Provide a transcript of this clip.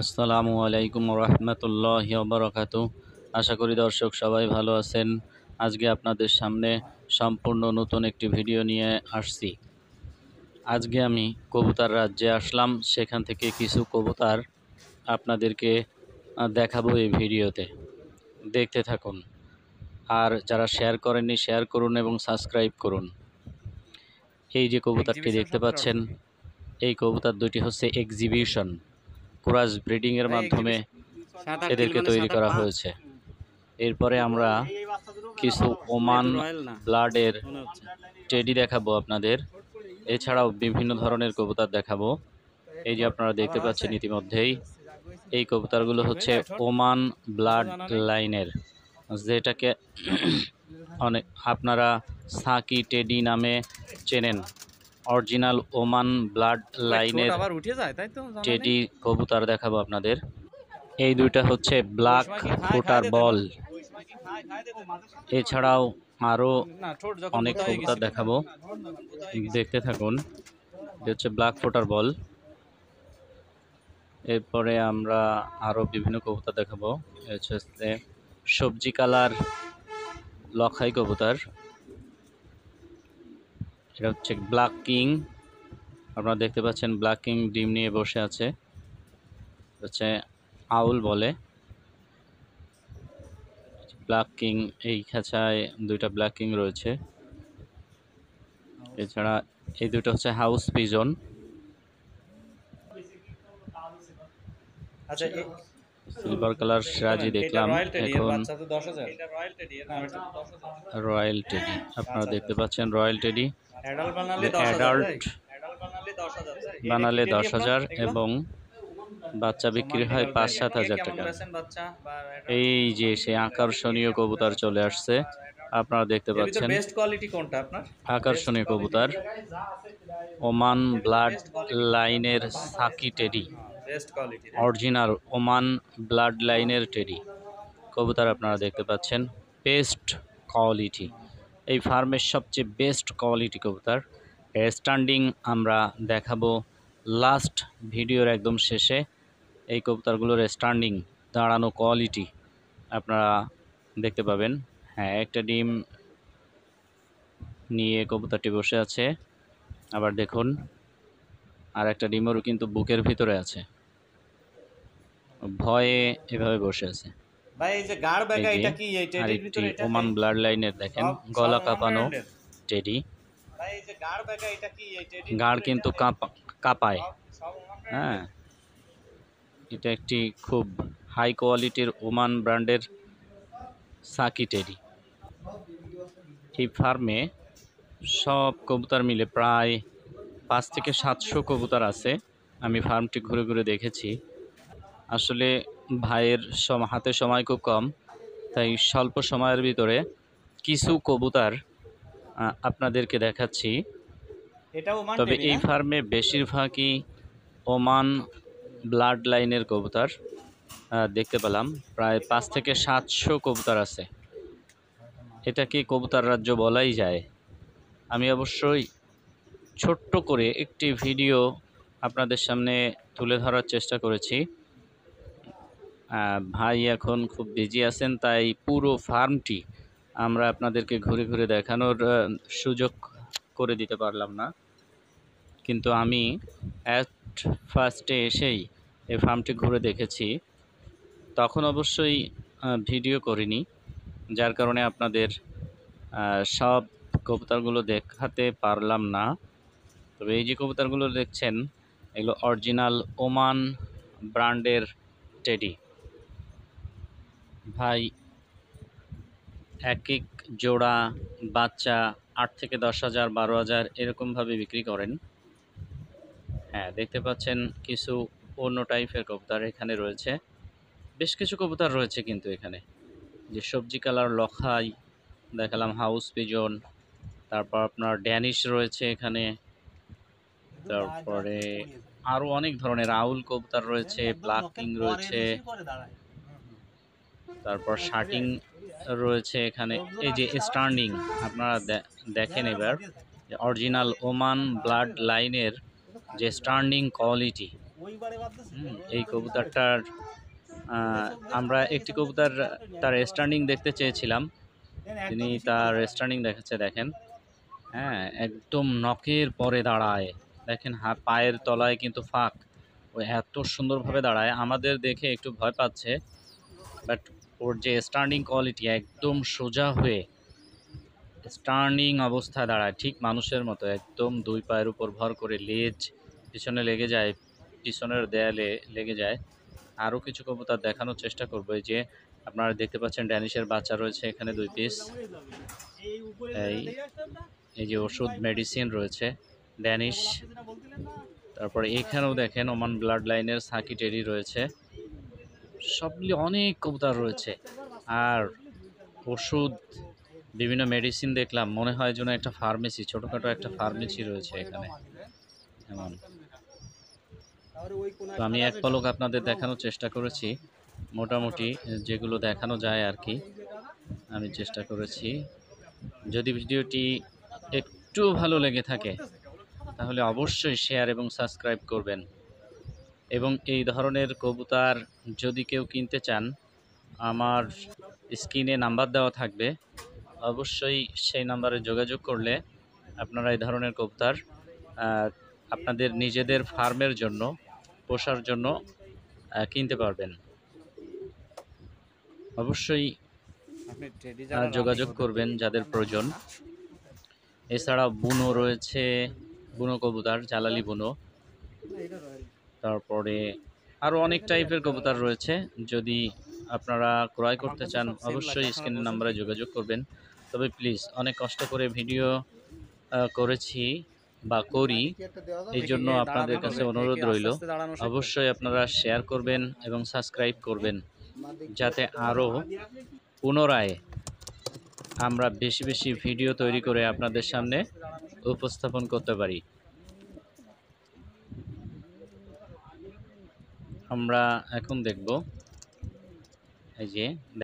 আসসালামু আলাইকুম রহমতুল্লাহি বারাকাতু। আশা করি দর্শক সবাই ভালো আছেন। আজকে আপনাদের সামনে সম্পূর্ণ নতুন একটি ভিডিও নিয়ে আসছি। আজকে আমি কবুতর রাজ্যে আসলাম, সেখান থেকে কিছু কবুতর আপনাদেরকে দেখাবো এই ভিডিওতে। দেখতে থাকুন, আর যারা শেয়ার করেননি শেয়ার করুন এবং সাবস্ক্রাইব করুন। এই যে কবুতরটি দেখতে পাচ্ছেন, এই কবুতর দুটি হচ্ছে এক্সিবিশন ক্রস ব্রিডিংয়ের মাধ্যমে এদেরকে তৈরি করা হয়েছে। এরপরে আমরা কিছু ওমান ব্লাডের টেডি দেখাবো আপনাদের, এছাড়াও বিভিন্ন ধরনের কবুতর দেখাবো। এই যে আপনারা দেখতে পাচ্ছেন ইতিমধ্যেই, এই কবুতরগুলো হচ্ছে ওমান ব্লাড লাইনের, যেটাকে অনেক আপনারা সাকি টেডি নামে চেনেন। অরিজিনাল ওমান ব্লাড লাইনের টেডি কবুতর দেখাবো আপনাদের। এই দুইটা হচ্ছে ব্ল্যাক ফুটার বল, এছাড়াও আরও অনেক কবুতর দেখাবো, দেখতে থাকুন। এটা হচ্ছে ব্ল্যাক ফুটার বল। এরপরে আমরা আরও বিভিন্ন কবুতর দেখাবো। হচ্ছে সবজি কালার লখাই কবুতর, এটা হচ্ছে ব্ল্যাক কিং। আপনারা দেখতে পাচ্ছেন ব্ল্যাক কিং ডিম নিয়ে বসে আছে, হচ্ছে আউল বলে। ব্ল্যাক কিং, এই খাঁচায় দুইটা ব্ল্যাক কিং রয়েছে। এছাড়া এই দুটো হচ্ছে হাউস পিজন। আচ্ছা, সিলভার কালার সিরাজি দেখলাম। এখন রয়্যাল টেডি আপনারা দেখতে পাচ্ছেন, রয়্যাল টেডি অ্যাডাল্ট বানালে 10,000 এবং বাচ্চা বিক্রি হয় 5-7 হাজার টাকা। এই যে সেই আকর্ষণীয় কবুতর চলে আসছে, আপনারা দেখতে পাচ্ছেন। আকর্ষণীয় কবুতর ওমান ব্লাড লাইনের সাকি টেডি, অরিজিনাল ওমান ব্লাড লাইনের টেডি কবুতর আপনারা দেখতে পাচ্ছেন। বেস্ট কোয়ালিটি, এই ফার্মের সবচেয়ে বেস্ট কোয়ালিটি কবুতর। স্ট্যান্ডিং আমরা দেখাবো লাস্ট ভিডিওর একদম শেষে। এই কবুতরগুলোর স্ট্যান্ডিং দাঁড়ানো কোয়ালিটি আপনারা দেখতে পাবেন। হ্যাঁ, একটা ডিম নিয়ে কবুতরটি বসে আছে, আবার দেখুন আর একটা ডিমও কিন্তু বুকের ভিতরে আছে, ভয়ে এভাবে বসে আছে। আরেকটি ওমান ব্লাড লাইনের দেখেন, গলা কাঁপানো টেডি। গাড় কিন্তু কাঁপায়। হ্যাঁ, এটা একটি খুব হাই কোয়ালিটির ওমান ব্র্যান্ডের সাকি টেডি। এই ফার্মে সব কবুতর মিলে প্রায় 5 থেকে 700 কবুতর আছে। আমি ফার্মটি ঘুরে ঘুরে দেখেছি। আসলে ভাইয়ের হাতে সময় খুব কম, তাই স্বল্প সময়ের ভিতরে কিছু কবুতর আপনাদেরকে দেখাচ্ছি। তবে এই ফার্মে বেশিরভাগই ওমান ব্লাড লাইনের কবুতর দেখতে পেলাম। প্রায় 5 থেকে 700 কবুতর আছে। এটাকে কবুতর রাজ্য বলাই যায়। আমি অবশ্যই ছোট্ট করে একটি ভিডিও আপনাদের সামনে তুলে ধরার চেষ্টা করেছি। ভাই এখন খুব বিজি আছেন, তাই পুরো ফার্মটি আমরা আপনাদেরকে ঘুরে ঘুরে দেখানোর সুযোগ করে দিতে পারলাম না। কিন্তু আমি ফার্স্টে এসেই এই ফার্মটি ঘুরে দেখেছি, তখন অবশ্যই ভিডিও করিনি, যার কারণে আপনাদের সব কবুতরগুলো দেখাতে পারলাম না। তবে এই যে কবুতরগুলো দেখছেন, এগুলো অরিজিনাল ওমান ব্র্যান্ডের টেডি। ভাই এক এক জোড়া বাচ্চা 8 থেকে 10,000, 12,000 এরকমভাবে বিক্রি করেন। হ্যাঁ, দেখতে পাচ্ছেন কিছু অন্য টাইপের কবুতর এখানে রয়েছে। বেশ কিছু কবুতর রয়েছে কিন্তু এখানে, যে সবজি কালার লখাই দেখালাম, হাউস পিজন, তারপর আপনার ড্যানিশ রয়েছে এখানে, তারপরে আরও অনেক ধরনের আউল কবুতর রয়েছে, ব্ল্যাক কিং রয়েছে, তারপর শার্টিং রয়েছে এখানে। এই যে স্ট্যান্ডিং আপনারা দেখেন এবার, অরিজিনাল ওমান ব্লাড লাইনের যে স্ট্যান্ডিং কোয়ালিটি, এই কবুতরটার আমরা একটি কবুতর তার স্ট্যান্ডিং দেখতে চেয়েছিলাম, তিনি তার স্ট্যান্ডিং দেখাচ্ছে দেখেন। হ্যাঁ, একদম নখের পরে দাঁড়ায়, দেখেন পায়ের তলায় কিন্তু ফাঁক, ও এত সুন্দরভাবে দাঁড়ায় আমাদের দেখে একটু ভয় পাচ্ছে, বাট ওর যে স্ট্যান্ডিং কোয়ালিটি একদম সোজা হয়ে স্ট্যান্ডিং অবস্থায় দাঁড়ায় ঠিক মানুষের মতো, একদম দুই পায়ের উপর ভর করে, লেজ পিছনে লেগে যায়, পিছনের দেয়ালে লেগে যায়। আরও কিছু কবুতর দেখানোর চেষ্টা করবো। এই যে আপনারা দেখতে পাচ্ছেন ড্যানিশের বাচ্চা রয়েছে এখানে 2 পিস। এই যে ওষুধ মেডিসিন রয়েছে ড্যানিশ। তারপরে এখানেও দেখেন ওমান ব্লাড লাইনের সাকি টেরি রয়েছে, সবগুলি অনেক কবুতর রয়েছে। আর ওষুধ বিভিন্ন মেডিসিন দেখলাম, মনে হয় যেন একটা ফার্মেসি, ছোটোখাটো একটা ফার্মেসি রয়েছে এখানে এমন। তো আমি এক পলক আপনাদের দেখানোর চেষ্টা করেছি, মোটামুটি যেগুলো দেখানো যায় আর কি আমি চেষ্টা করেছি। যদি ভিডিওটি একটু ভালো লেগে থাকে তাহলে অবশ্যই শেয়ার এবং সাবস্ক্রাইব করবেন। এবং এই ধরনের কবুতর যদি কেউ কিনতে চান, আমার স্ক্রিনে নাম্বার দেওয়া থাকবে, অবশ্যই সেই নাম্বারে যোগাযোগ করলে আপনারা এই ধরনের কবুতর আপনাদের নিজেদের ফার্মের জন্য, পোষার জন্য কিনতে পারবেন। অবশ্যই যোগাযোগ করবেন যাদের প্রয়োজন। এছাড়া বুনো রয়েছে, বুনো কবুতর, জালালি বুনো, তারপরে আরও অনেক টাইপের কবুতর রয়েছে। যদি আপনারা ক্রয় করতে চান অবশ্যই স্ক্রিনের নাম্বারে যোগাযোগ করবেন। তবে প্লিজ, অনেক কষ্ট করে ভিডিও করেছি বা করি, এই জন্য আপনাদের কাছে অনুরোধ রইল অবশ্যই আপনারা শেয়ার করবেন এবং সাবস্ক্রাইব করবেন, যাতে আরও পুনরায় আমরা বেশি বেশি ভিডিও তৈরি করে আপনাদের সামনে উপস্থাপন করতে পারি। আমরা এখন দেখব এই যে